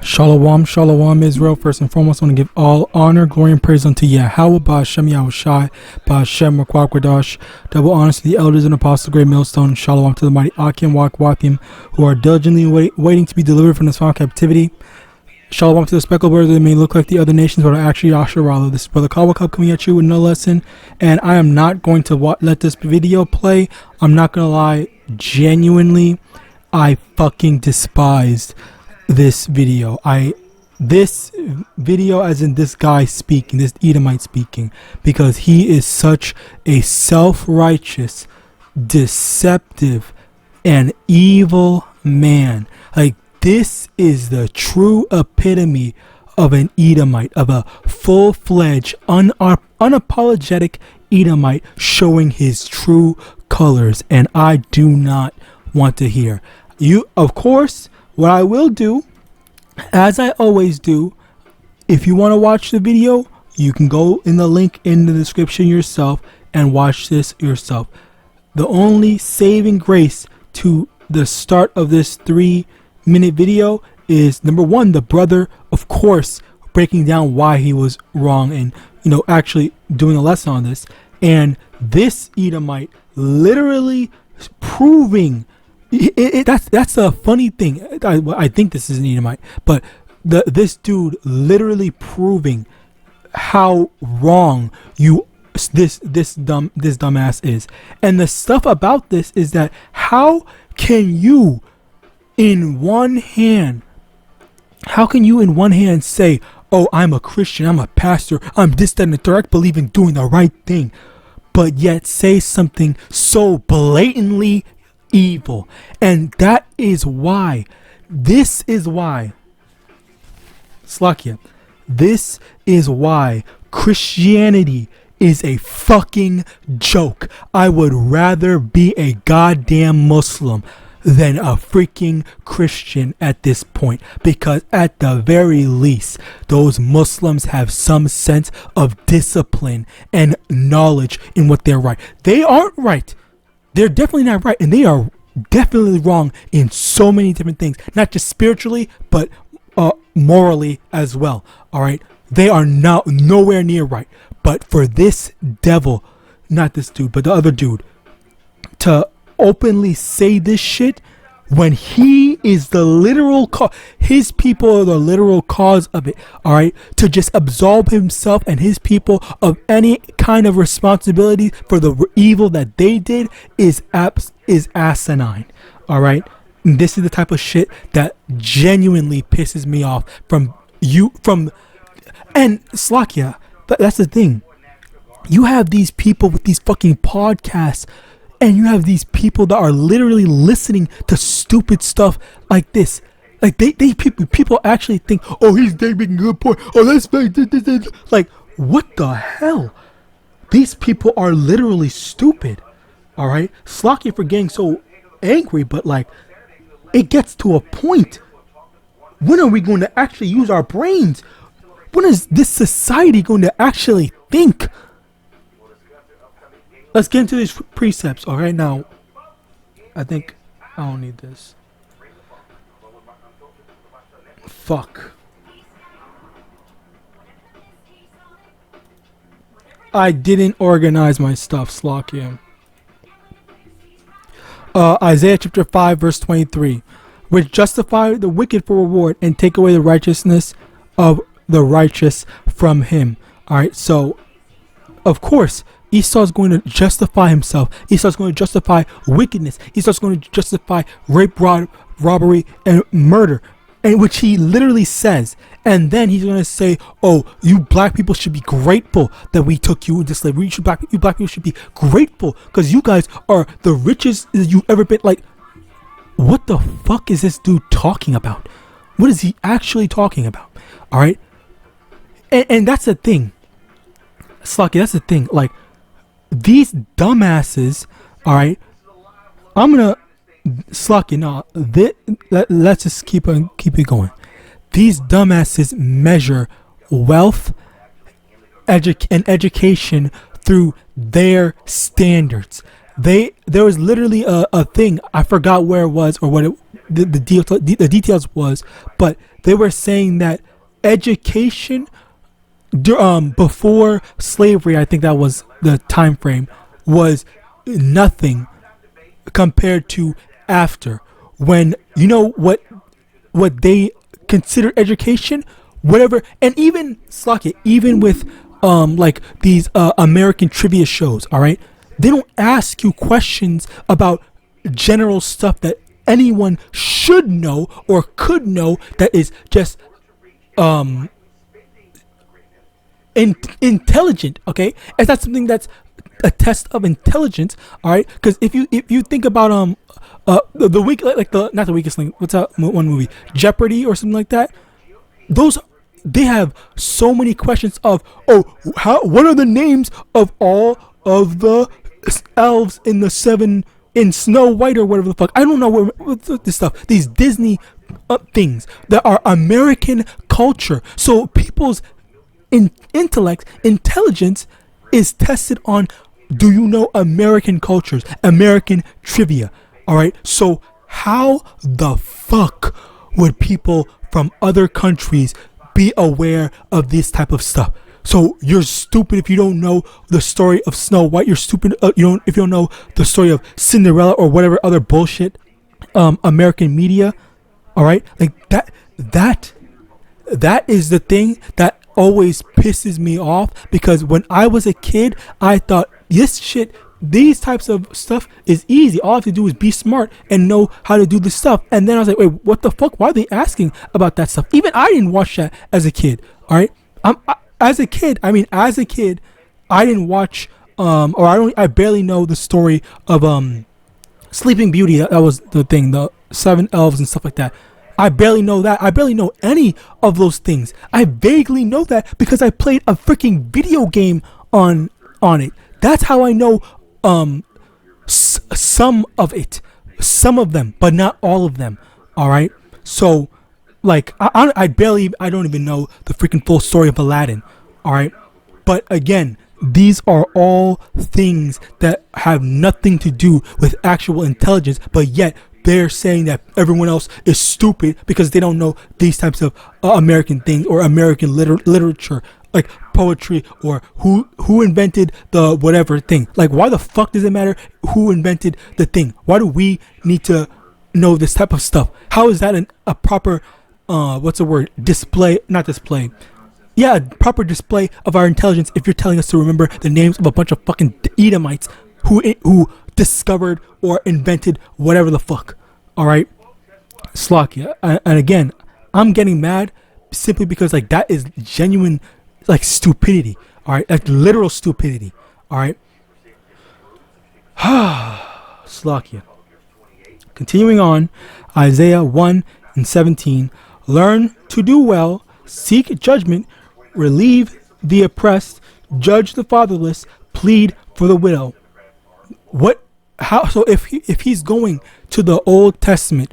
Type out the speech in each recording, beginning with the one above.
Shalom, shalom, Israel. First and foremost, I want to give all honor, glory, and praise unto YAHAWAH, Ba'ashem, YAHAWASHI, Ba'ashem, Rakwakwadash. Double honors to the elders and apostles, great millstone. Shalom to the mighty Akim, Wakwathim, who are diligently waiting to be delivered from this foul captivity. Shalom to the speckled birds that may look like the other nations, but are actually Yasharala. This is Brother Kawakub coming at you with no lesson, and I am not going to let this video play. I'm not going to lie, genuinely, I fucking despised this video. This video as in this guy speaking, this Edomite speaking, because he is such a self-righteous, deceptive, and evil man. Like, this is the true epitome of an Edomite, of a full-fledged, unapologetic Edomite showing his true colors, and I do not want to hear. Of course, what I will do, as I always do, if you want to watch the video, you can go in the link in the description yourself and watch this yourself. The only saving grace to the start of this 3-minute video is, number one, the brother, of course, breaking down why he was wrong and, actually doing a lesson on this. And this Edomite literally proving that's a funny thing. I think this is an Edomite, but this dude literally proving how wrong this dumbass is. And the stuff about this is that how can you in one hand say, oh, I'm a Christian, I'm a pastor, I'm this, that, and the third, I believe in doing the right thing, but yet say something so blatantly evil? And that is why, Slakia, this is why Christianity is a fucking joke. I would rather be a goddamn Muslim than a freaking Christian at this point, because at the very least those Muslims have some sense of discipline and knowledge in what they're right. They aren't right. They're definitely not right, and they are definitely wrong in so many different things, not just spiritually, but morally as well. All right, they are nowhere near right. But for this devil, not this dude, but the other dude, to openly say this shit when he is the literal his people are the literal cause of it, all right, to just absolve himself and his people of any kind of responsibility for the evil that they did is asinine, all right. And this is the type of shit that genuinely pisses me off and Slakia, that's the thing. You have these people with these fucking podcasts, and you have these people that are literally listening to stupid stuff like this. Like people actually think, oh, he's making a good point. Oh, that's like, what the hell? These people are literally stupid. All right, Slacky for getting so angry, but like, it gets to a point. When are we going to actually use our brains? When is this society going to actually think? Let's get into these precepts. All right, now, I think I don't need this. Fuck. I didn't organize my stuff, Slakia. Isaiah chapter 5, verse 23. Which justify the wicked for reward and take away the righteousness of the righteous from him. All right, so, of course, Esau's going to justify himself. Esau's going to justify wickedness. Esau's going to justify rape, robbery, and murder, and which he literally says. And then he's going to say, oh, you black people should be grateful that we took you into slavery. You black people should be grateful because you guys are the richest you've ever been. Like, what the fuck is this dude talking about? What is he actually talking about? All right. And that's the thing. Slucky, that's the thing. Like, these dumbasses, all right, I'm gonna Slucky, no, let's just keep it going. These dumbasses measure wealth and education through their standards. there was literally a thing. I forgot where it was or what the details was, but they were saying that education before slavery, I think that was the time frame, was nothing compared to after, when you know what they consider education, whatever. And even Slock it, even with like these American trivia shows, all right, they don't ask you questions about general stuff that anyone should know or could know, that is just intelligent. Okay, it's not something that's a test of intelligence, all right? Because if you think about the weak, like the not the weakest link, what's that one movie, Jeopardy or something like that, those, they have so many questions of, what are the names of all of the elves in the seven, in Snow White or whatever the fuck. I don't know what this stuff, these Disney things that are American culture. So people's intellect, intelligence is tested on, do you know American cultures, American trivia? All right. So how the fuck would people from other countries be aware of this type of stuff? So you're stupid if you don't know the story of Snow White. You're stupid if you don't know the story of Cinderella or whatever other bullshit American media. All right, like that is the thing that always pisses me off, because when I was a kid, I thought these types of stuff is easy. All I have to do is be smart and know how to do this stuff. And then I was like, wait, what the fuck? Why are they asking about that stuff? Even I didn't watch that as a kid. All right, as a kid, I didn't watch I barely know the story of Sleeping Beauty. That was the thing, the seven elves and stuff like that. I barely know that. I barely know any of those things. I vaguely know that because I played a freaking video game on it. That's how I know some of it, some of them, but not all of them. All right. So, like, I don't even know the freaking full story of Aladdin. All right. But again, these are all things that have nothing to do with actual intelligence, but yet they're saying that everyone else is stupid because they don't know these types of American things or American literature, like poetry, or who invented the whatever thing. Like, why the fuck does it matter who invented the thing? Why do we need to know this type of stuff? How is that a proper proper display of our intelligence if you're telling us to remember the names of a bunch of fucking Edomites who discovered or invented whatever the fuck? All right, Slovakia. And again, I'm getting mad simply because, like, that is genuine, like, stupidity. All right, like literal stupidity. All right. Slovakia. Continuing on, Isaiah 1:17. Learn to do well, seek judgment, relieve the oppressed, judge the fatherless, plead for the widow. So if he's going to the Old Testament,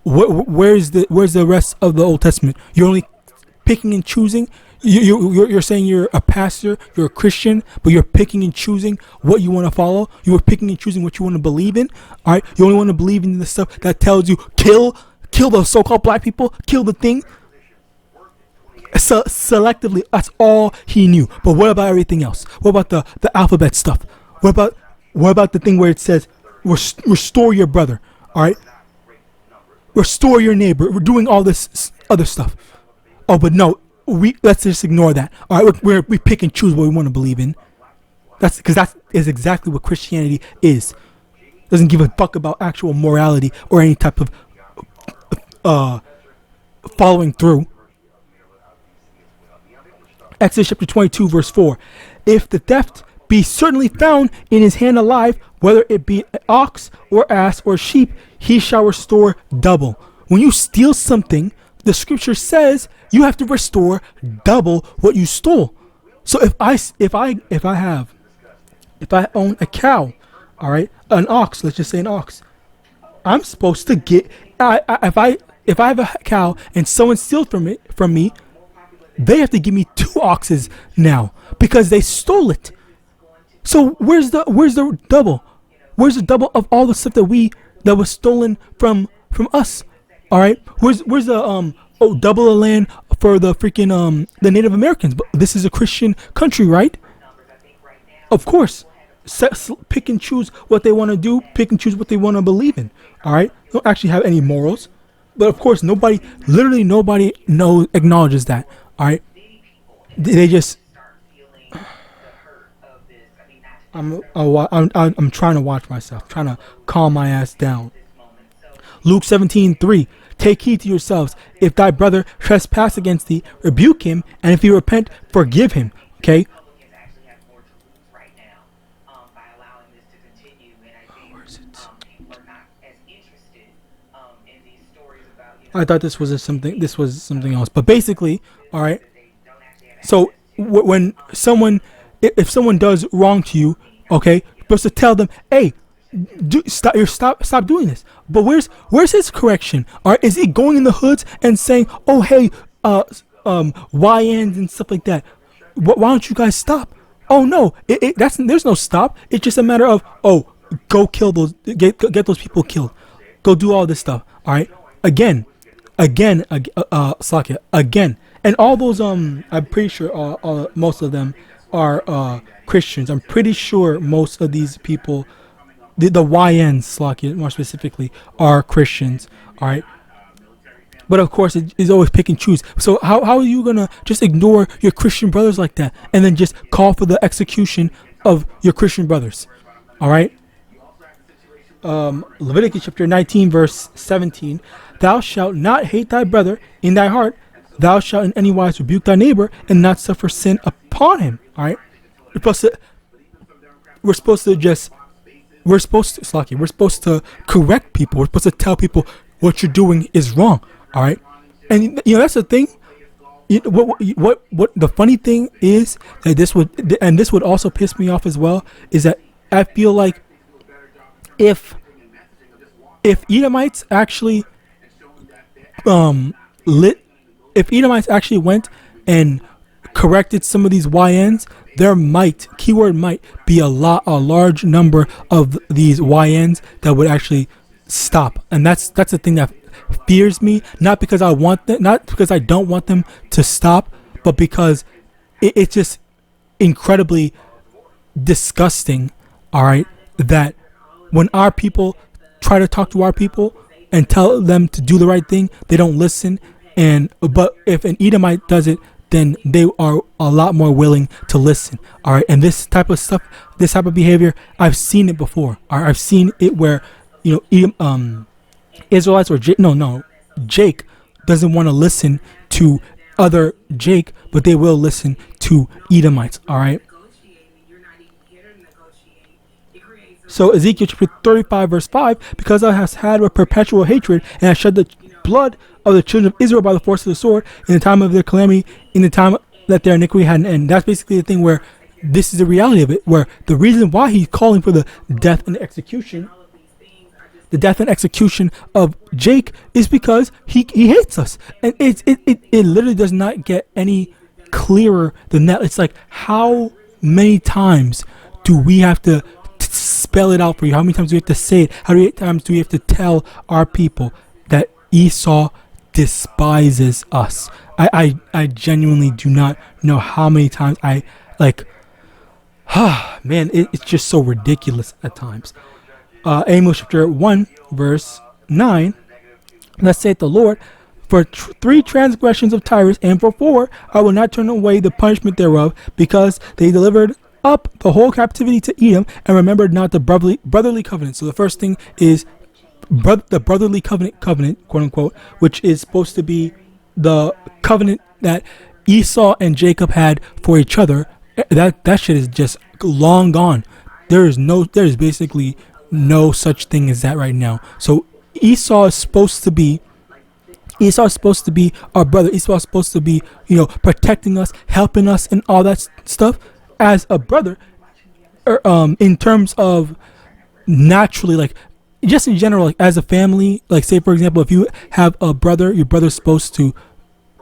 where's the rest of the Old Testament? You're only picking and choosing. You're saying you're a pastor, you're a Christian, but you're picking and choosing what you want to follow. You're picking and choosing what you want to believe in. All right, you only want to believe in the stuff that tells you kill the so-called black people, kill the thing. So selectively, that's all he knew. But what about everything else? What about the alphabet stuff? What about the thing where it says restore your brother? All right, restore your neighbor. We're doing all this other stuff. Oh, but no, let's just ignore that. All right, we pick and choose what we want to believe in. That's because that is exactly what Christianity is. Doesn't give a fuck about actual morality or any type of following through. Exodus chapter 22 verse 4. If the theft be certainly found in his hand alive, whether it be an ox or ass or sheep, he shall restore double. When you steal something, the scripture says you have to restore double what you stole. So if I own a cow, all right, an ox, let's just say an ox, I'm supposed to get, if I have a cow and someone steals from me, they have to give me 2 oxes now because they stole it. So where's the double? Where's the double of all the stuff that was stolen from us? All right. Where's the double the land for the freaking the Native Americans? But this is a Christian country, right? Of course. Pick and choose what they want to do. Pick and choose what they want to believe in. All right. Don't actually have any morals. But of course, literally nobody acknowledges that. All right. They just. I'm trying to watch myself, trying to calm my ass down. Luke 17:3. Take heed to yourselves. If thy brother trespass against thee, rebuke him, and if he repent, forgive him. Okay. I thought this was something else, but basically, all right. So when if someone does wrong to you, okay, you're supposed to tell them, hey, stop doing this. But where's his correction? All right, is he going in the hoods and saying, oh hey, YANs and stuff like that? Why don't you guys stop? Oh no, there's no stop. It's just a matter of, oh, go kill those, get those people killed, go do all this stuff. All right, again, Slakia, again, and all those I'm pretty sure most of them are Christians. I'm pretty sure most of these people, the YNs, Slakia, more specifically, are Christians. All right, but of course it is always pick and choose. So how are you gonna just ignore your Christian brothers like that and then just call for the execution of your Christian brothers? All right. Leviticus chapter 19 verse 17. Thou shalt not hate thy brother in thy heart. Thou shalt in any wise rebuke thy neighbor and not suffer sin upon him. All right. We're supposed to correct people. We're supposed to tell people what you're doing is wrong. All right. And that's the thing. What the funny thing is that this would also piss me off as well, is that I feel like if Edomites actually if Edomites actually went and corrected some of these YNs, there might be a large number of these YNs that would actually stop. And that's the thing that fears me, not because I don't want them to stop, but because it's just incredibly disgusting, all right, that when our people try to talk to our people and tell them to do the right thing, they don't listen. But if an Edomite does it, then they are a lot more willing to listen. All right, and this type of stuff, this type of behavior, I've seen it before. All right, I've seen it where Israelites or Jake doesn't want to listen to other Jake, but they will listen to Edomites. All right. So Ezekiel chapter 35 verse 5, because thou hast had a perpetual hatred and hast shed the blood of the children of Israel by the force of the sword in the time of their calamity, in the time that their iniquity had an end. That's basically the thing where this is the reality of it, where the reason why he's calling for the death and execution of Jake is because he hates us. And it literally does not get any clearer than that. It's like, how many times do we have to spell it out for you? How many times do we have to say it? How many times do we have to tell our people that Esau despises us? I genuinely do not know how many times man, it's just so ridiculous at times. Amos chapter 1 verse 9, thus saith the Lord, for 3 transgressions of Tyrus, and for 4 I will not turn away the punishment thereof, because they delivered up the whole captivity to Edom and remembered not the brotherly covenant. So the first thing is the brotherly covenant, quote unquote, which is supposed to be the covenant that Esau and Jacob had for each other. That shit is just long gone. There is basically no such thing as that right now. So Esau is supposed to be our brother. Esau is supposed to be, protecting us, helping us, and all that stuff as a brother. In terms of naturally, like just in general, like as a family, like say for example, if you have a brother, your brother's supposed to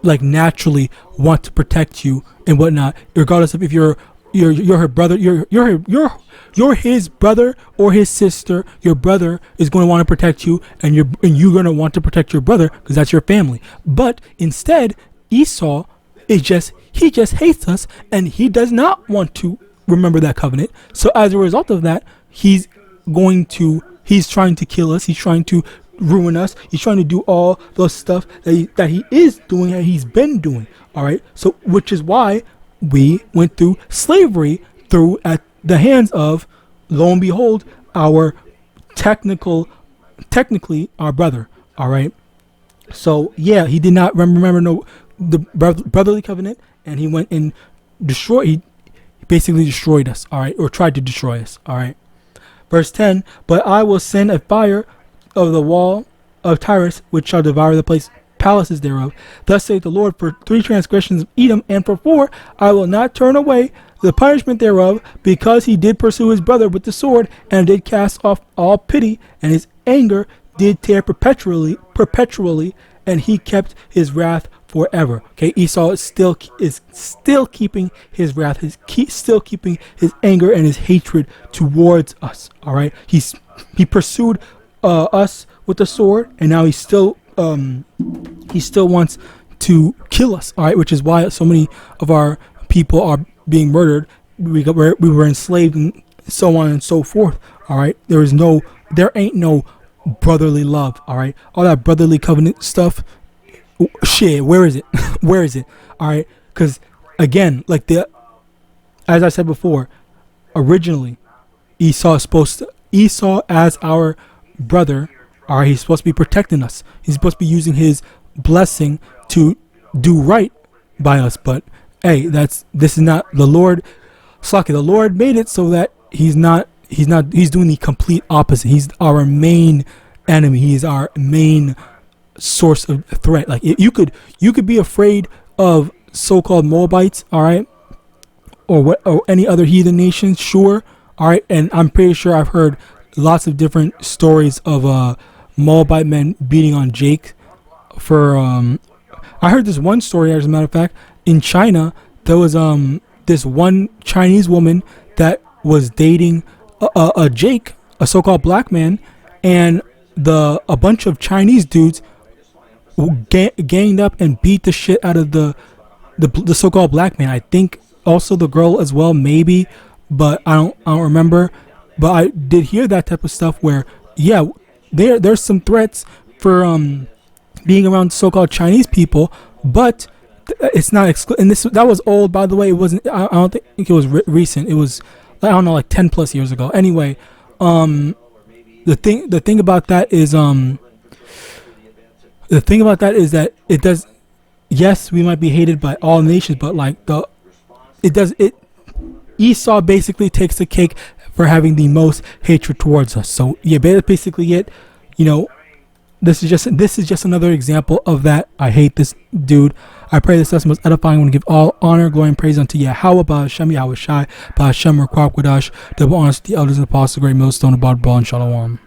like naturally want to protect you and whatnot, regardless of if you're you're her brother, you're his brother or his sister. Your brother is going to want to protect you, and you're going to want to protect your brother because that's your family. But instead, Esau he just hates us, and he does not want to remember that covenant. So as a result of that, he's trying to kill us. He's trying to ruin us. He's trying to do all the stuff that he is doing and he's been doing. All right. So which is why we went through slavery at the hands of, lo and behold, our technically our brother. All right. So yeah, he did not remember the brotherly covenant, and he went and he basically destroyed us. All right, or tried to destroy us. All right. Verse 10, but I will send a fire of the wall of Tyrus, which shall devour the palaces thereof. Thus saith the Lord, for 3 transgressions of Edom, and for 4, I will not turn away the punishment thereof, because he did pursue his brother with the sword, and did cast off all pity, and his anger did tear perpetually, and he kept his wrath forever. Okay, Esau is still keeping his wrath, still keeping his anger and his hatred towards us. All right, he pursued us with the sword, and now he still wants to kill us. All right, which is why so many of our people are being murdered. We were enslaved, and so on and so forth. All right, there ain't no brotherly love. All right, all that brotherly covenant stuff. Shit, where is it? Where is it? All right, because again, as I said before, originally Esau as our brother, all right, he's supposed to be protecting us. He's supposed to be using his blessing to do right by us. But hey, this is not the Lord. Slaki, the Lord made it so that he's doing the complete opposite. He's our main enemy. He's our main source of threat. Like you could be afraid of so-called Moabites, all right, or any other heathen nations, sure, all right, and I'm pretty sure I've heard lots of different stories of Moabite men beating on Jake for I heard this one story, as a matter of fact, in China there was this one Chinese woman that was dating a Jake, a so-called black man, and a bunch of Chinese dudes ganged up and beat the shit out of the so-called black man. I think also the girl as well, maybe, but I don't remember. But I did hear that type of stuff where, yeah, there's some threats for being around so-called Chinese people, but it's not and that was old, by the way. It wasn't. I don't think it was recent. It was, I don't know, like 10 plus years ago. Anyway, the thing about that is that it does. Yes, we might be hated by all nations, but Esau basically takes the cake for having the most hatred towards us. So yeah, basically it. You know, this is just another example of that. I hate this dude. I pray this lesson was edifying. I want to give all honor, glory, and praise unto YAHAWAH, BAHASHEM, YAHAWASHI, BAHASHEM, RICANS, double honors to the elders and apostles, great millstone, abad, ball, and shalom.